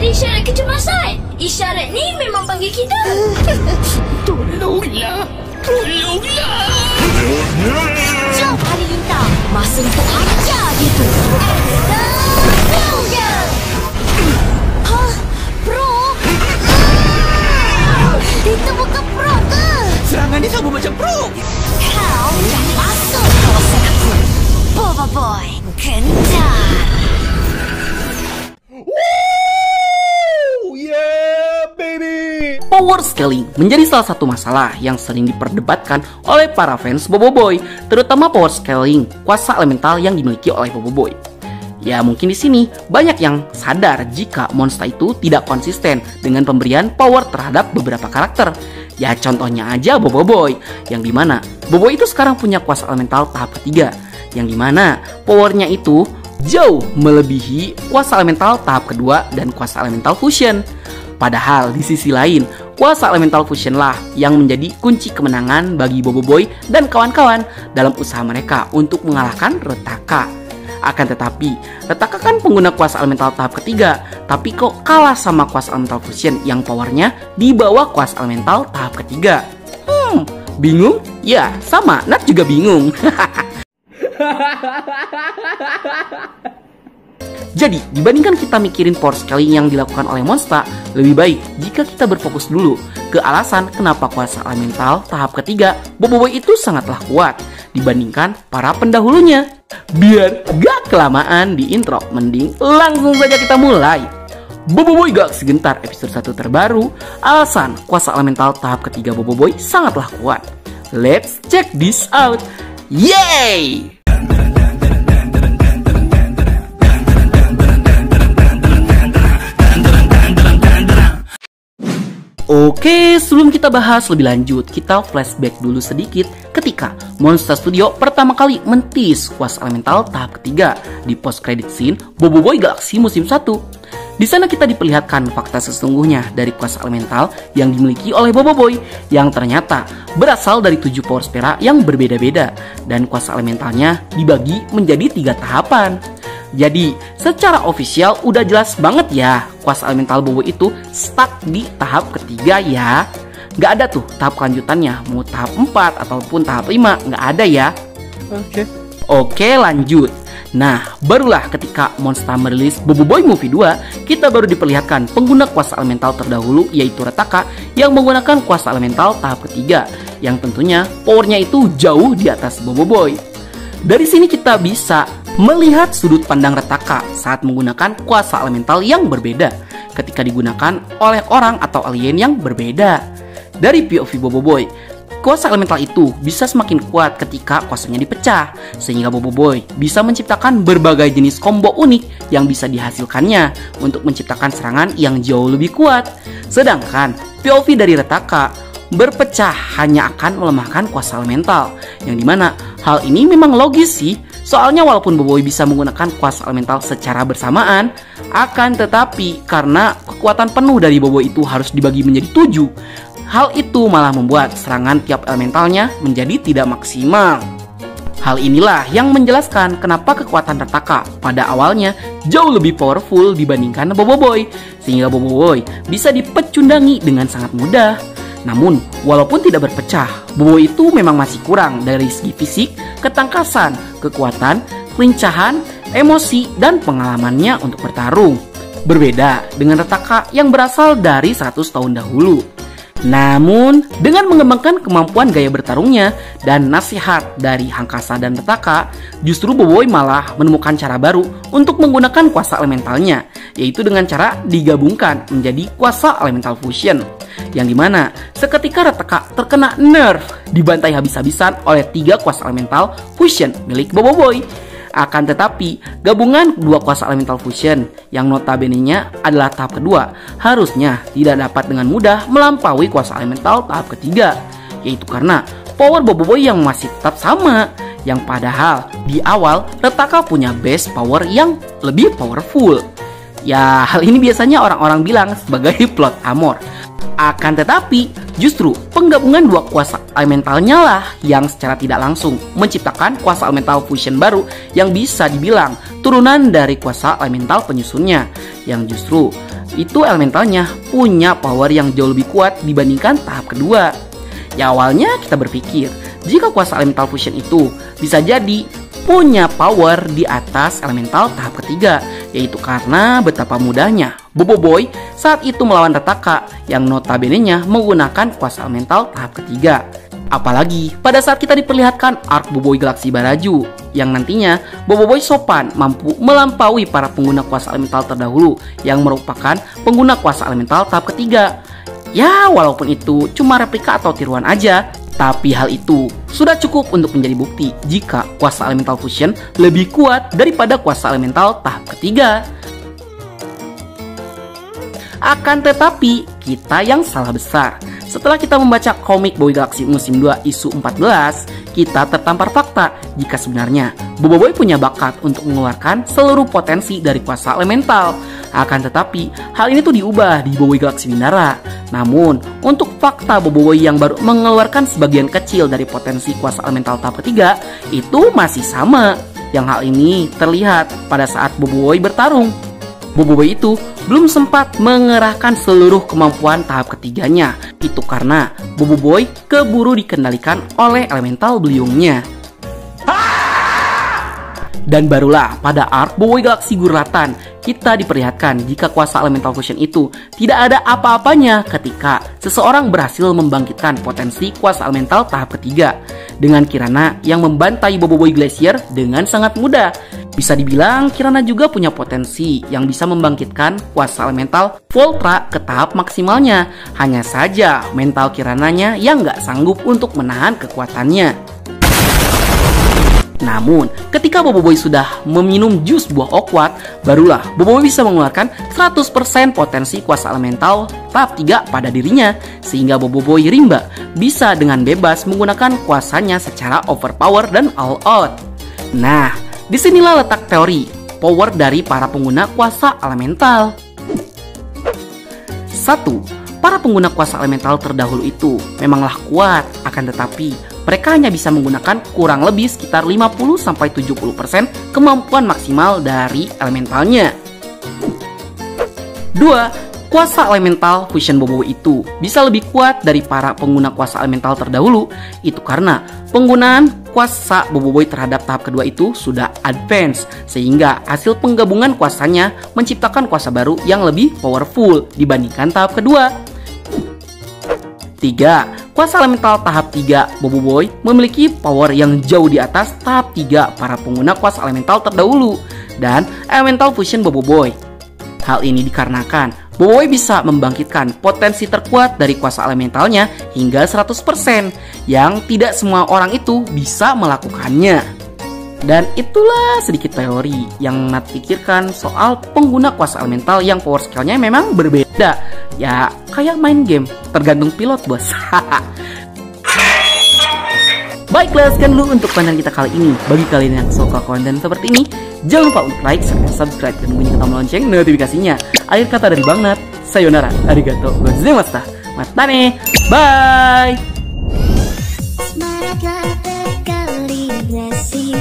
ada isyarat kecemasan. Isyarat ni memang panggil kita. Tolonglah. Jom Halilintar, masa untuk hajar dia tu. Hah? Pro? Itu bukan pro ke? Serangan dia sama macam pro. Kau dah masuk kawasan aku. Boba Boy, kental. Power scaling menjadi salah satu masalah yang sering diperdebatkan oleh para fans Bobo Boy, terutama power scaling kuasa elemental yang dimiliki oleh Bobo Boy. Ya mungkin di sini banyak yang sadar jika monster itu tidak konsisten dengan pemberian power terhadap beberapa karakter. Ya contohnya aja Bobo Boy, yang dimana Bobo itu sekarang punya kuasa elemental tahap ketiga, yang dimana powernya itu jauh melebihi kuasa elemental tahap kedua dan kuasa elemental fusion. Padahal di sisi lain, kuasa elemental fusion lah yang menjadi kunci kemenangan bagi Bobo Boy dan kawan-kawan dalam usaha mereka untuk mengalahkan Retaka. Akan tetapi, Retaka kan pengguna kuasa elemental tahap ketiga, tapi kok kalah sama kuasa elemental fusion yang powernya di bawah kuasa elemental tahap ketiga. Bingung? Ya, sama, Nat juga bingung. Jadi, dibandingkan kita mikirin power scaling yang dilakukan oleh monster, lebih baik jika kita berfokus dulu ke alasan kenapa kuasa elemental tahap ketiga Bobo Boy itu sangatlah kuat dibandingkan para pendahulunya. Biar gak kelamaan di intro, mending langsung saja kita mulai. Bobo Boy Galaxy Gentar episode 1 terbaru, alasan kuasa elemental tahap ketiga Bobo Boy sangatlah kuat. Let's check this out. Yay! Oke, sebelum kita bahas lebih lanjut, kita flashback dulu sedikit ketika Monster Studio pertama kali mentis kuasa elemental tahap ketiga di post credit scene Bobo Boy Galaxy musim 1. Di sana kita diperlihatkan fakta sesungguhnya dari kuasa elemental yang dimiliki oleh Bobo Boy yang ternyata berasal dari 7 power spera yang berbeda-beda dan kuasa elementalnya dibagi menjadi 3 tahapan. Jadi, secara ofisial udah jelas banget ya, kuasa elemental Bobo itu stuck di tahap ketiga ya. Nggak ada tuh tahap kelanjutannya, mau tahap 4 ataupun tahap 5, nggak ada ya. Oke, lanjut. Nah, barulah ketika Monster merilis Bobo Boy Movie 2, kita baru diperlihatkan pengguna kuasa elemental terdahulu yaitu Retaka yang menggunakan kuasa elemental tahap ketiga, yang tentunya powernya itu jauh di atas Bobo Boy. Dari sini kita bisa melihat sudut pandang Retaka saat menggunakan kuasa elemental yang berbeda ketika digunakan oleh orang atau alien yang berbeda. Dari POV Bobo Boy, kuasa elemental itu bisa semakin kuat ketika kuasanya dipecah, sehingga Bobo Boy bisa menciptakan berbagai jenis combo unik yang bisa dihasilkannya untuk menciptakan serangan yang jauh lebih kuat. Sedangkan POV dari Retaka berpecah hanya akan melemahkan kuasa elemental, yang dimana hal ini memang logis sih. Soalnya walaupun Bobo Boy bisa menggunakan kuasa elemental secara bersamaan, akan tetapi karena kekuatan penuh dari Bobo Boy itu harus dibagi menjadi 7, hal itu malah membuat serangan tiap elementalnya menjadi tidak maksimal. Hal inilah yang menjelaskan kenapa kekuatan Retaka pada awalnya jauh lebih powerful dibandingkan Bobo Boy, sehingga Bobo Boy bisa dipecundangi dengan sangat mudah. Namun, walaupun tidak berpecah, Bobo itu memang masih kurang dari segi fisik, ketangkasan, kekuatan, kelincahan, emosi, dan pengalamannya untuk bertarung. Berbeda dengan Retaka yang berasal dari 100 tahun dahulu. Namun, dengan mengembangkan kemampuan gaya bertarungnya dan nasihat dari Hangkasa dan Retaka, justru Bobo Boy malah menemukan cara baru untuk menggunakan kuasa elementalnya, yaitu dengan cara digabungkan menjadi kuasa elemental fusion. Yang dimana seketika Retaka terkena nerf, dibantai habis-habisan oleh 3 kuasa elemental fusion milik Bobo Boy. Akan tetapi, gabungan dua kuasa elemental fusion yang notabene-nya adalah tahap kedua harusnya tidak dapat dengan mudah melampaui kuasa elemental tahap ketiga, yaitu karena power Bobo Boy yang masih tetap sama, yang padahal di awal Retaka punya base power yang lebih powerful. Ya, hal ini biasanya orang-orang bilang sebagai plot armor. Akan tetapi, Justru penggabungan dua kuasa elementalnya lah yang secara tidak langsung menciptakan kuasa elemental fusion baru yang bisa dibilang turunan dari kuasa elemental penyusunnya, yang justru itu elementalnya punya power yang jauh lebih kuat dibandingkan tahap kedua. Ya awalnya kita berpikir jika kuasa elemental fusion itu bisa jadi punya power di atas elemental tahap ketiga, yaitu karena betapa mudahnya Boboiboy saat itu melawan Rataka yang notabene-nya menggunakan kuasa elemental tahap ketiga. Apalagi pada saat kita diperlihatkan arc Boboiboy Galaxy Baraju yang nantinya Boboiboy sopan mampu melampaui para pengguna kuasa elemental terdahulu yang merupakan pengguna kuasa elemental tahap ketiga. Ya walaupun itu cuma replika atau tiruan aja, tapi hal itu sudah cukup untuk menjadi bukti jika kuasa elemental fusion lebih kuat daripada kuasa elemental tahap ketiga. Akan tetapi, kita yang salah besar. Setelah kita membaca komik Boboiboy Galaxy musim 2 isu 14, kita tertampar fakta jika sebenarnya Boboiboy punya bakat untuk mengeluarkan seluruh potensi dari kuasa elemental. Akan tetapi, hal ini tuh diubah di Boboiboy Galaxy Bindara. Namun, untuk fakta Boboiboy yang baru mengeluarkan sebagian kecil dari potensi kuasa elemental tahap ketiga, itu masih sama. Yang hal ini terlihat pada saat Boboiboy bertarung. Boboiboy itu belum sempat mengerahkan seluruh kemampuan tahap ketiganya. Itu karena Boboiboy keburu dikendalikan oleh elemental beliungnya. Dan barulah pada arc Boboiboy Galaxy Gurlatan kita diperlihatkan jika kuasa elemental fusion itu tidak ada apa-apanya ketika seseorang berhasil membangkitkan potensi kuasa elemental tahap ketiga dengan Kirana yang membantai Boboiboy Glacier dengan sangat mudah. Bisa dibilang Kirana juga punya potensi yang bisa membangkitkan kuasa elemental Voltra ke tahap maksimalnya. Hanya saja mental Kirananya yang nggak sanggup untuk menahan kekuatannya. Namun, ketika Boboiboy sudah meminum jus buah okwat, barulah Boboiboy bisa mengeluarkan 100% potensi kuasa elemental tahap 3 pada dirinya, sehingga Boboiboy Rimba bisa dengan bebas menggunakan kuasanya secara overpower dan all out. Nah, disinilah letak teori power dari para pengguna kuasa elemental. 1. Para pengguna kuasa elemental terdahulu itu memanglah kuat, akan tetapi mereka hanya bisa menggunakan kurang lebih sekitar 50-70% kemampuan maksimal dari elementalnya. 2. Kuasa elemental fusion Boboiboy itu bisa lebih kuat dari para pengguna kuasa elemental terdahulu. Itu karena penggunaan kuasa Boboiboy terhadap tahap kedua itu sudah advance, sehingga hasil penggabungan kuasanya menciptakan kuasa baru yang lebih powerful dibandingkan tahap kedua. 3. Kuasa elemental tahap 3 Boboiboy memiliki power yang jauh di atas tahap 3 para pengguna kuasa elemental terdahulu dan elemental fusion Boboiboy. Hal ini dikarenakan Boboiboy bisa membangkitkan potensi terkuat dari kuasa elementalnya hingga 100%, yang tidak semua orang itu bisa melakukannya. Dan itulah sedikit teori yang Nat pikirkan soal pengguna kuasa elemental yang power scale-nya memang berbeda. Ya, kayak main game, tergantung pilot bos. Baiklah, sekian dulu untuk konten kita kali ini. Bagi kalian yang suka konten seperti ini, jangan lupa untuk like, serta subscribe, dan bunyikan tombol lonceng notifikasinya. Akhir kata dari Bang Nat, sayonara, arigato gozaimashita, matane, bye! Semangat lah berkali ngasih